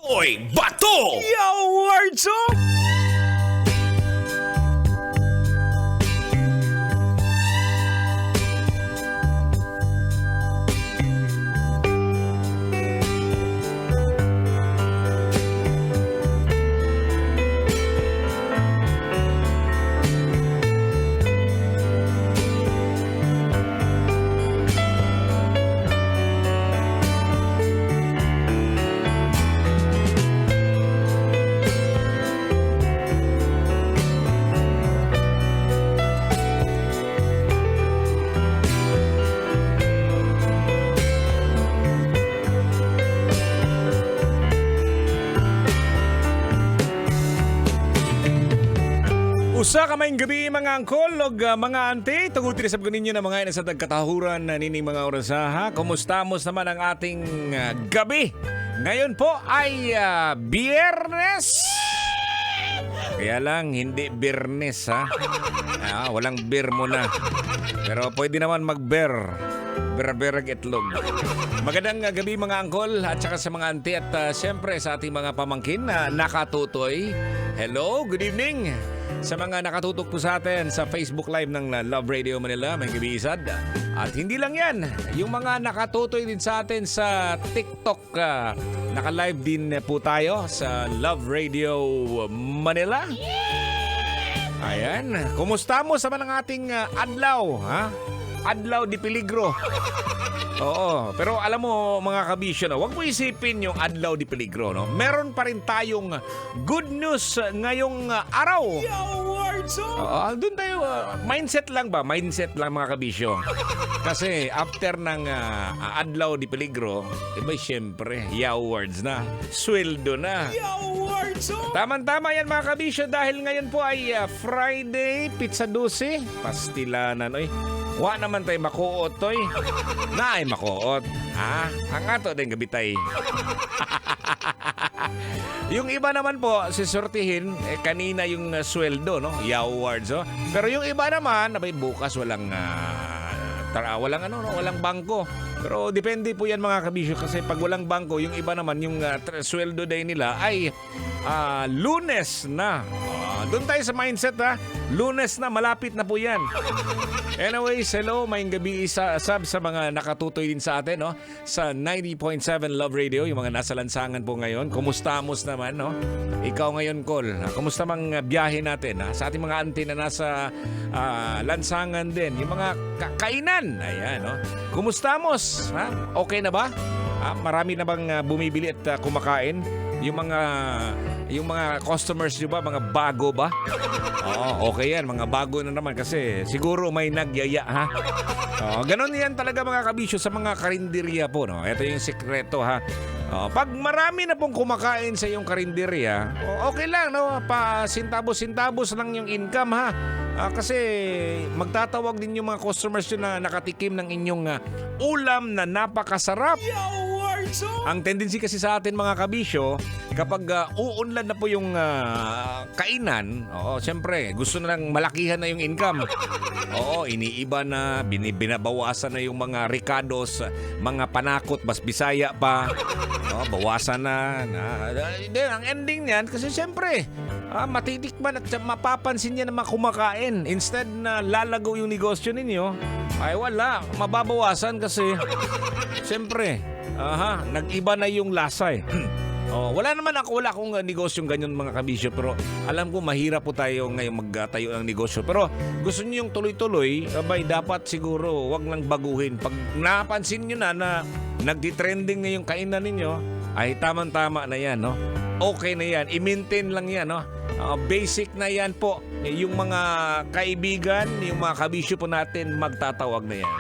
Oy, bato! Yo, words up! Usa ka maing gabi mga angkol ug mga ante, tungod tinisab ninyo na mga ina sa tagkatahuran na nining mga orasaha. Kumustamos naman ang ating gabi. Ngayon po ay Biyernes. Kaya lang hindi Biyernes ha. Walang beer muna. Pero pwede naman mag-beer. Berberag itlog. Magandang gabi mga angkol at saka sa mga ante at siyempre sa ating mga pamangkin na nakatutoy. Hello, good evening. Sa mga nakatutok po sa atin sa Facebook Live ng Love Radio Manila, may gabi isad. At hindi lang yan, yung mga nakatutoy din sa atin sa TikTok, naka-live din po tayo sa Love Radio Manila. Ayan, kumusta mo sa mga ating adlaw, ha? Adlaw di peligro. Oo, pero alam mo mga kabisyo, no, wag mo isipin yung adlaw di peligro, no? Meron pa rin tayong good news ngayong araw. Doon tayo, mindset lang ba? Mindset lang mga kabisyo. Kasi after ng adlaw di peligro, iba syempre, words na, sweldo na. Tama-tama yan mga kabisyo dahil ngayon po ay Friday, Pizza 12, pastilanan, oy. Wa naman tayo makuot, toy. Na ay makuot. Ang ato din gabi tay. Yung iba naman po, sisortihin, kanina yung sweldo, no? Awards, oh. Pero yung iba naman, abay bukas walang walang bangko. Pero depende po yan mga kabisyo kasi pag walang bangko, yung iba naman, yung sweldo day nila ay Lunes na. Doon tayo sa mindset ha. Lunes na, malapit na po yan. Anyways, hello, maying gabi sab sa mga nakatutoy din sa atin, no? Sa 90.7 Love Radio, yung mga nasa lansangan po ngayon. Kumustamos naman, no? Ikaw ngayon, Col. Kumusta mang biyahe natin, ha? Sa ating mga auntie na nasa lansangan din. Yung mga kainan. Ayan, no? Kumustamos, ha? Okay na ba? Marami na bang bumibili at kumakain? Yung mga customers nyo ba, mga bago ba? Oo, okay yan, mga bago na naman kasi siguro may nagyaya, ha? Ganon yan talaga mga kabisyo sa mga karinderya po, no? Ito yung sikreto, ha? Pag marami na pong kumakain sa iyong karinderya, okay lang, no? Sintabos-sintabos lang yung income, ha? Kasi magtatawag din yung mga customers nyo na nakatikim ng inyong ulam na napakasarap. Ang tendency kasi sa atin mga kabisyo, kapag uunlad na po yung kainan, siyempre, gusto na lang malakihan na yung income. Iniiba na, binabawasan na yung mga ricados, mga panakot, mas Bisaya pa. Bawasan na. Ang ending niyan, kasi siyempre, matitikman at mapapansin niya na kumakain. Instead na lalago yung negosyo ninyo, ay wala, mababawasan kasi, siyempre, nag-iba na yung lasa eh. Wala akong negosyong ganyan mga kabisyo, pero alam ko mahirap po tayo ngayon magtayo ng negosyo. Pero gusto niyo yung tuloy-tuloy, dapat siguro wag lang baguhin. Pag napansin niyo na nagdi-trending na yung kainan ninyo, ay tamang-tama na yan, no? Okay na yan, i-maintain lang yan, no? Basic na yan po. Yung mga kaibigan, yung mga kabisyo po natin, magtatawag na yan.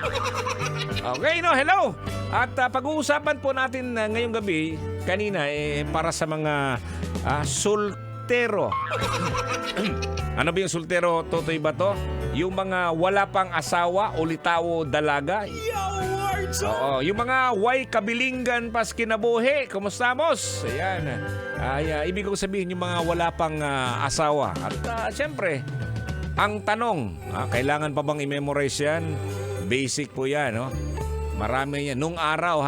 Okay, no? Hello! At pag-uusapan po natin ngayong gabi, kanina, para sa mga soltero. Ano ba yung soltero, Totoy ba to? Yung mga wala pang asawa, ulitaw dalaga. Yung mga way kabilinggan pas kinabuhi. Kumusta, boss? Ayan. Ibig ko sabihin yung mga wala pang asawa. At siyempre, ang tanong, kailangan pa bang i-memorize yan? Basic po yan, no? Marami yan. Nung araw,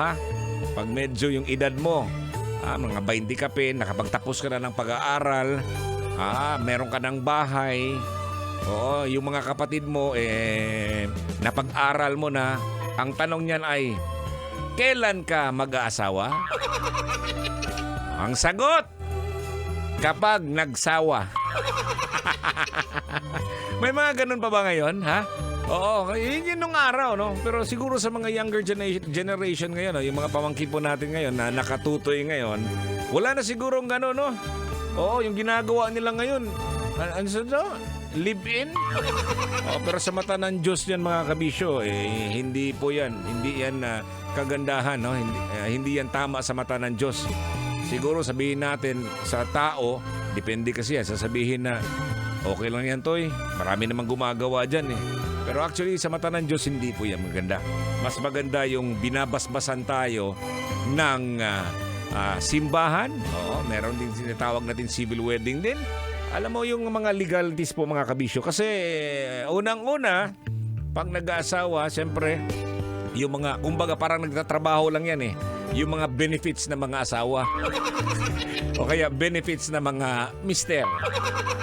pag medyo yung edad mo, mga 20 ka pin, nakapagtapos ka na ng pag-aaral, meron ka ng bahay. Oo, yung mga kapatid mo, napag-aral mo na. Ang tanong niyan ay, kailan ka mag-aasawa? Ang sagot, kapag nagsawa. May mga ganun pa ba ngayon, ha? Oo, yun nung araw, no? Pero siguro sa mga younger generation ngayon, yung mga pamangkin po natin ngayon na nakatutoy ngayon, wala na sigurong gano'n, no? Oo, yung ginagawa nila ngayon, ano sa ito? Live-in? Pero sa mata ng Diyos yan, mga kabisyo, hindi po yan. Hindi yan kagandahan, no? Hindi yan tama sa mata ng Diyos. Siguro sabihin natin sa tao, depende kasi yan, sasabihin na, okay lang yan, Toy. Marami namang gumagawa dyan, eh. Pero actually, sa mata ng Diyos, hindi po yan maganda. Mas maganda yung binabasbasan tayo ng simbahan. Oo, meron din sinatawag natin civil wedding din. Alam mo yung mga legalities po, mga kabisyo. Kasi unang-una, pag nag-aasawa, siyempre, yung mga, kumbaga parang nagtatrabaho lang yan eh. Yung mga benefits ng mga asawa. O kaya benefits ng mga mister.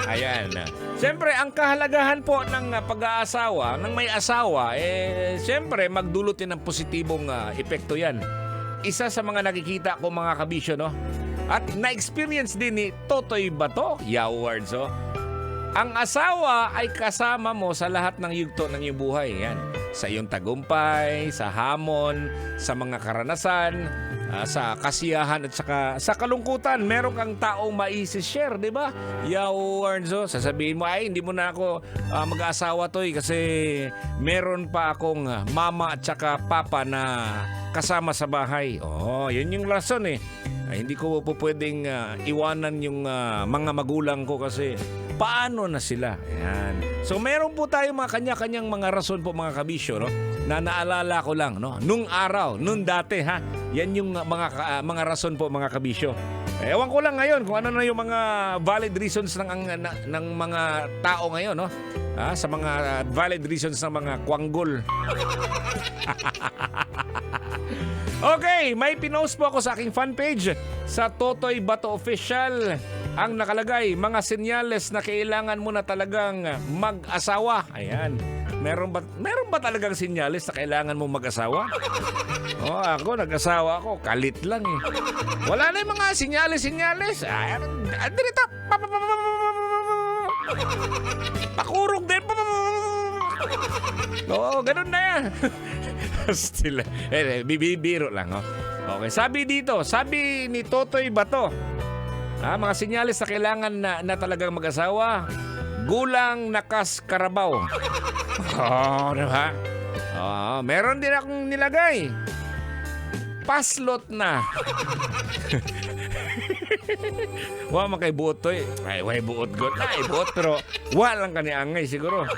Ayan. Siyempre, ang kahalagahan po ng pag-aasawa, ng may asawa, siyempre, magdulot din ng positibong epekto yan. Isa sa mga nakikita ko, mga kabisyo, no? At na-experience din ni Totoy Bato, Yawards, oh. Ang asawa ay kasama mo sa lahat ng yugto ng iyong buhay. Yan. Sa iyong tagumpay, sa hamon, sa mga karanasan, sa kasiyahan at saka sa kalungkutan. Meron kang taong maisi-share, di ba? Yawards, oh. Sasabihin mo, ay hindi mo na ako mag-aasawa, Toy, kasi meron pa akong mama at saka papa na kasama sa bahay. Oh, yun yung rason eh. Hindi ko po pwedeng iwanan yung mga magulang ko kasi paano na sila. Ayan. So meron po tayo mga kanya-kanyang mga rason po, mga kabisyo, no? Na naalala ko lang, no? Nung araw, nung dati, ha? Yan yung mga rason po, mga kabisyo. Ewan ko lang ngayon kung ano na yung mga valid reasons ng mga tao ngayon, no? Sa mga valid reasons ng mga kwanggol. Okay, may pinost po ako sa aking fan page sa Totoy Bato Official. Ang nakalagay, mga senyales na kailangan mo na talagang mag-asawa. Ayan. Meron ba talagang senyales na kailangan mo mag-asawa? Ako, nag-asawa ako. Kalit lang eh. Wala na yung mga senyales. Dirito. Pakurog din. Oo, ganun na yan. Still, bibiro lang, oh. Okay, sabi ni Totoy Bato, mga senyales na kailangan na talagang mag-asawa, gulang nakas karabaw. Diba? Meron din akong nilagay. Paslot na. Wa makay buot, Toy. Ay, way buot god. Ay, buot, pero walang kaniangay siguro.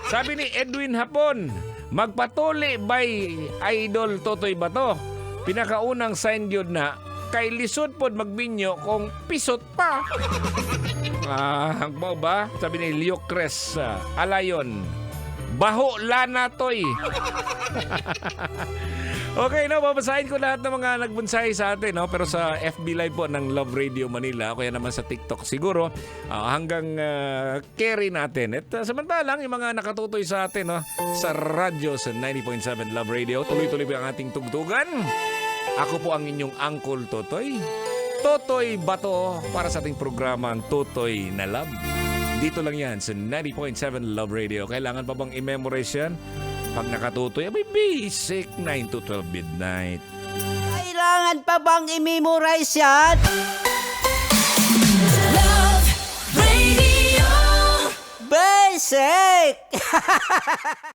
Sabi ni Edwin Hapon, magpatuli by Idol Totoy Bato. Pinakaunang sign yun na kay lisod pod magbinyo kung pisot pa. Hangbaw ba? Sabi ni Leo Cres Alayon, baho lana, Toy. Okay, no, babasahin ko lahat ng mga nagbunsahe sa atin, no? Pero sa FB Live po ng Love Radio Manila, kaya naman sa TikTok siguro, hanggang carry natin. At samantalang, yung mga nakatutoy sa atin, no? Sa radyo sa 90.7 Love Radio, tuloy-tuloy po ang ating tugtugan. Ako po ang inyong Uncle Totoy. Totoy Bato para sa ating programang Totoy na Love. Dito lang yan sa 90.7 Love Radio. Kailangan pa bang i-memorize yan? Pag nakatutoy, may basic 9 to 12 midnight. Kailangan pa bang i-memorize yan? Love Radio. Basic!